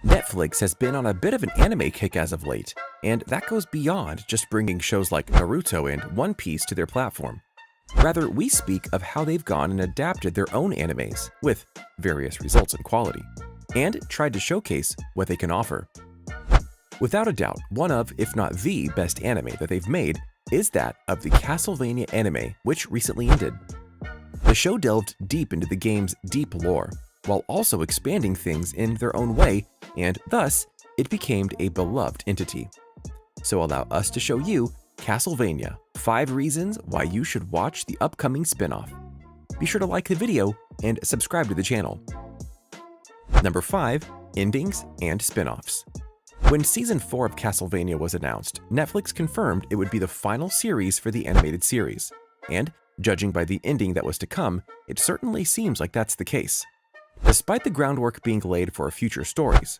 Netflix has been on a bit of an anime kick as of late, and that goes beyond just bringing shows like Naruto and One Piece to their platform. Rather, we speak of how they've gone and adapted their own animes, with various results and quality, and tried to showcase what they can offer. Without a doubt, one of, if not the best anime that they've made is that of the Castlevania anime, which recently ended. The show delved deep into the game's deep lore, while also expanding things in their own way, and thus, it became a beloved entity. So allow us to show you Castlevania, 5 reasons why you should watch the upcoming spin-off. Be sure to like the video and subscribe to the channel. Number 5. Endings and Spin-offs. When Season 4 of Castlevania was announced, Netflix confirmed it would be the final series for the animated series, and judging by the ending that was to come, it certainly seems like that's the case. Despite the groundwork being laid for future stories,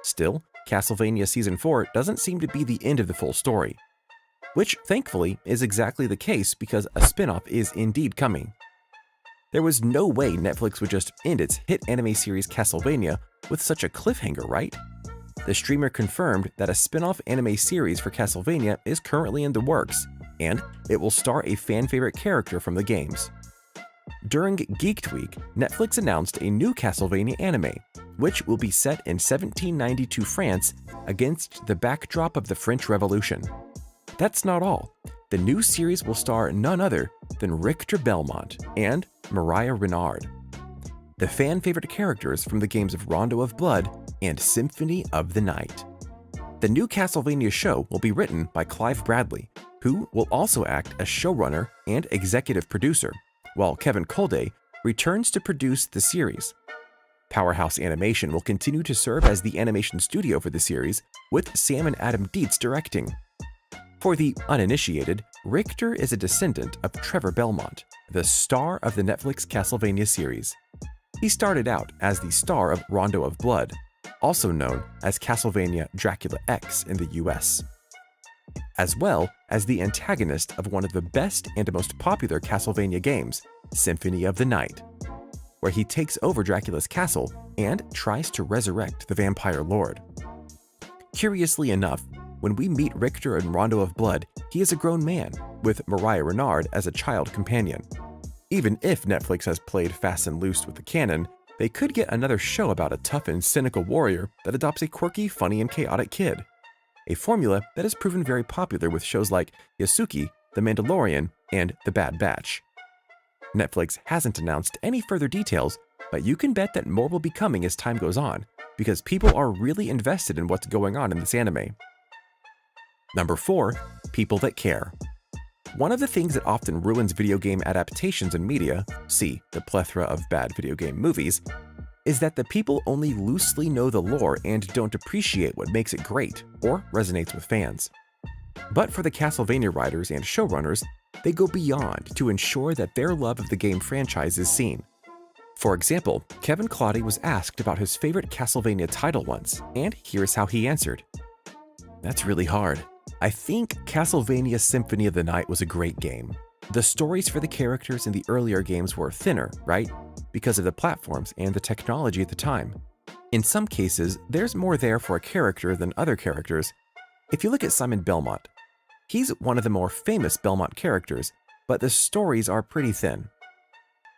still, Castlevania Season 4 doesn't seem to be the end of the full story, which thankfully is exactly the case because a spin-off is indeed coming. There was no way Netflix would just end its hit anime series Castlevania with such a cliffhanger, right? The streamer confirmed that a spin-off anime series for Castlevania is currently in the works, and it will star a fan-favorite character from the games. During Geeked Week, Netflix announced a new Castlevania anime, which will be set in 1792 France against the backdrop of the French Revolution. That's not all. The new series will star none other than Richter Belmont and Mariah Renard, the fan-favorite characters from the games of Rondo of Blood and Symphony of the Night. The new Castlevania show will be written by Clive Bradley, who will also act as showrunner and executive producer, while Kevin Kolde returns to produce the series. Powerhouse Animation will continue to serve as the animation studio for the series, with Sam and Adam Dietz directing. For the uninitiated, Richter is a descendant of Trevor Belmont, the star of the Netflix Castlevania series. He started out as the star of Rondo of Blood, also known as Castlevania Dracula X in the US, as well as the antagonist of one of the best and most popular Castlevania games, Symphony of the Night, where he takes over Dracula's castle and tries to resurrect the vampire lord. Curiously enough, when we meet Richter in Rondo of Blood, he is a grown man, with Mariah Renard as a child companion. Even if Netflix has played fast and loose with the canon, they could get another show about a tough and cynical warrior that adopts a quirky, funny, and chaotic kid. A formula that has proven very popular with shows like Yasuki, The Mandalorian, and The Bad Batch. Netflix hasn't announced any further details, but you can bet that more will be coming as time goes on, because people are really invested in what's going on in this anime. Number 4. People that care. One of the things that often ruins video game adaptations in media, see the plethora of bad video game movies, is that the people only loosely know the lore and don't appreciate what makes it great or resonates with fans. But for the Castlevania writers and showrunners, they go beyond to ensure that their love of the game franchise is seen. For example, Kevin Klaude was asked about his favorite Castlevania title once, and here's how he answered. "That's really hard. I think Castlevania Symphony of the Night was a great game. The stories for the characters in the earlier games were thinner, right? Because of the platforms and the technology at the time. In some cases, there's more there for a character than other characters. If you look at Simon Belmont, he's one of the more famous Belmont characters, but the stories are pretty thin.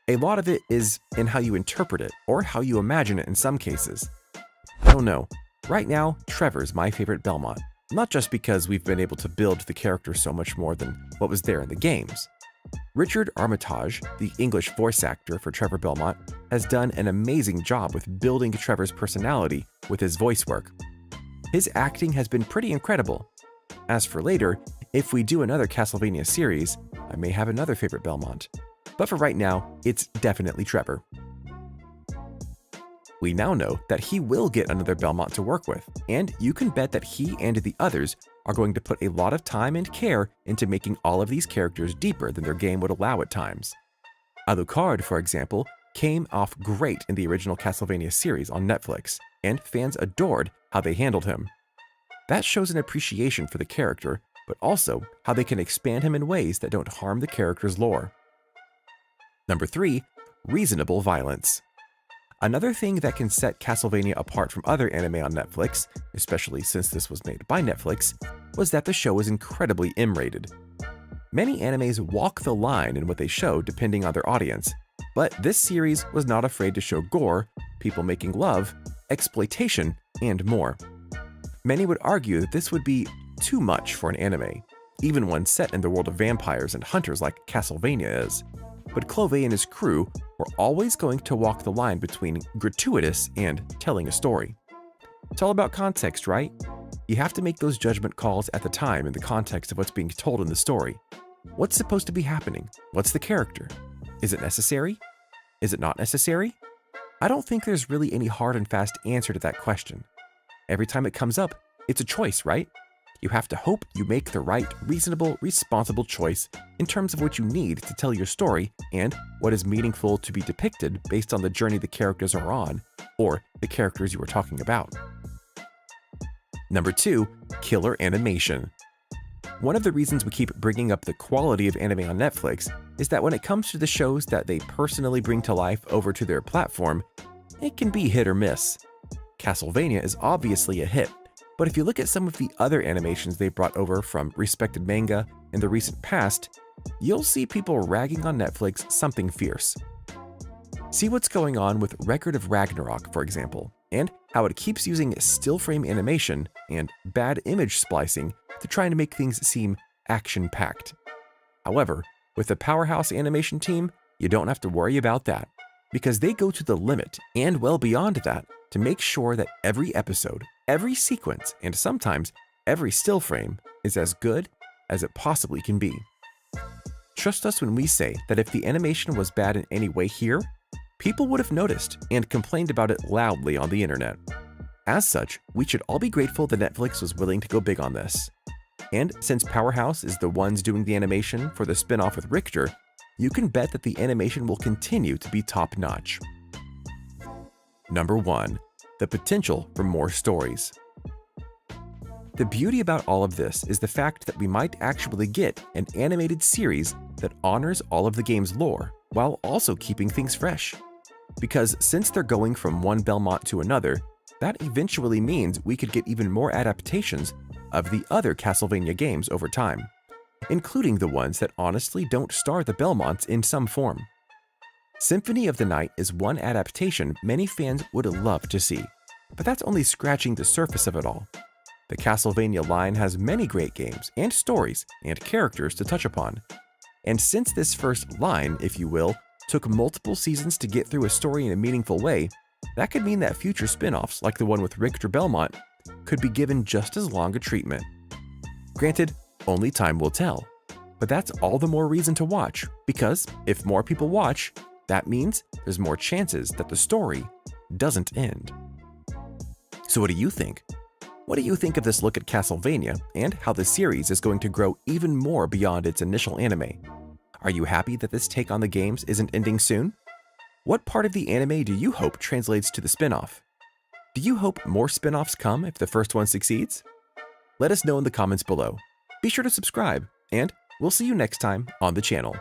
A lot of it is in how you interpret it, or how you imagine it in some cases. I don't know. Right now, Trevor's my favorite Belmont. Not just because we've been able to build the character so much more than what was there in the games. Richard Armitage, the English voice actor for Trevor Belmont, has done an amazing job with building Trevor's personality with his voice work. His acting has been pretty incredible. As for later, if we do another Castlevania series, I may have another favorite Belmont. But for right now, it's definitely Trevor. We now know that he will get another Belmont to work with, and you can bet that he and the others are going to put a lot of time and care into making all of these characters deeper than their game would allow at times. Alucard, for example, came off great in the original Castlevania series on Netflix, and fans adored how they handled him. That shows an appreciation for the character, but also how they can expand him in ways that don't harm the character's lore. Number 3. Reasonable violence. Another thing that can set Castlevania apart from other anime on Netflix, especially since this was made by Netflix, was that the show is incredibly M-rated. Many animes walk the line in what they show depending on their audience, but this series was not afraid to show gore, people making love, exploitation, and more. Many would argue that this would be too much for an anime, even one set in the world of vampires and hunters like Castlevania is. But Clove and his crew were always going to walk the line between gratuitous and telling a story. It's all about context, right? You have to make those judgment calls at the time in the context of what's being told in the story. What's supposed to be happening? What's the character? Is it necessary? Is it not necessary? I don't think there's really any hard and fast answer to that question. Every time it comes up, it's a choice, right? You have to hope you make the right, reasonable, responsible choice in terms of what you need to tell your story and what is meaningful to be depicted based on the journey the characters are on, or the characters you are talking about. Number 2, killer animation. One of the reasons we keep bringing up the quality of anime on Netflix is that when it comes to the shows that they personally bring to life over to their platform, it can be hit or miss. Castlevania is obviously a hit, but if you look at some of the other animations they brought over from respected manga in the recent past, you'll see people ragging on Netflix something fierce. See what's going on with Record of Ragnarok, for example, and how it keeps using still frame animation and bad image splicing to try and make things seem action-packed. However, with the Powerhouse animation team, you don't have to worry about that, because they go to the limit and well beyond that to make sure that every episode, every sequence, and sometimes every still frame is as good as it possibly can be. Trust us when we say that if the animation was bad in any way here, people would have noticed and complained about it loudly on the internet. As such, we should all be grateful that Netflix was willing to go big on this. And since Powerhouse is the ones doing the animation for the spin-off with Richter, you can bet that the animation will continue to be top-notch. Number 1. The potential for more stories. The beauty about all of this is the fact that we might actually get an animated series that honors all of the game's lore while also keeping things fresh. Because since they're going from one Belmont to another, that eventually means we could get even more adaptations of the other Castlevania games over time, including the ones that honestly don't star the Belmonts in some form. Symphony of the Night is one adaptation many fans would love to see, but that's only scratching the surface of it all. The Castlevania line has many great games and stories and characters to touch upon. And since this first line, if you will, took multiple seasons to get through a story in a meaningful way, that could mean that future spin-offs like the one with Richter Belmont could be given just as long a treatment. Granted, only time will tell, but that's all the more reason to watch, because if more people watch, that means there's more chances that the story doesn't end. So what do you think? What do you think of this look at Castlevania and how the series is going to grow even more beyond its initial anime? Are you happy that this take on the games isn't ending soon? What part of the anime do you hope translates to the spin-off? Do you hope more spin-offs come if the first one succeeds? Let us know in the comments below. Be sure to subscribe, and we'll see you next time on the channel.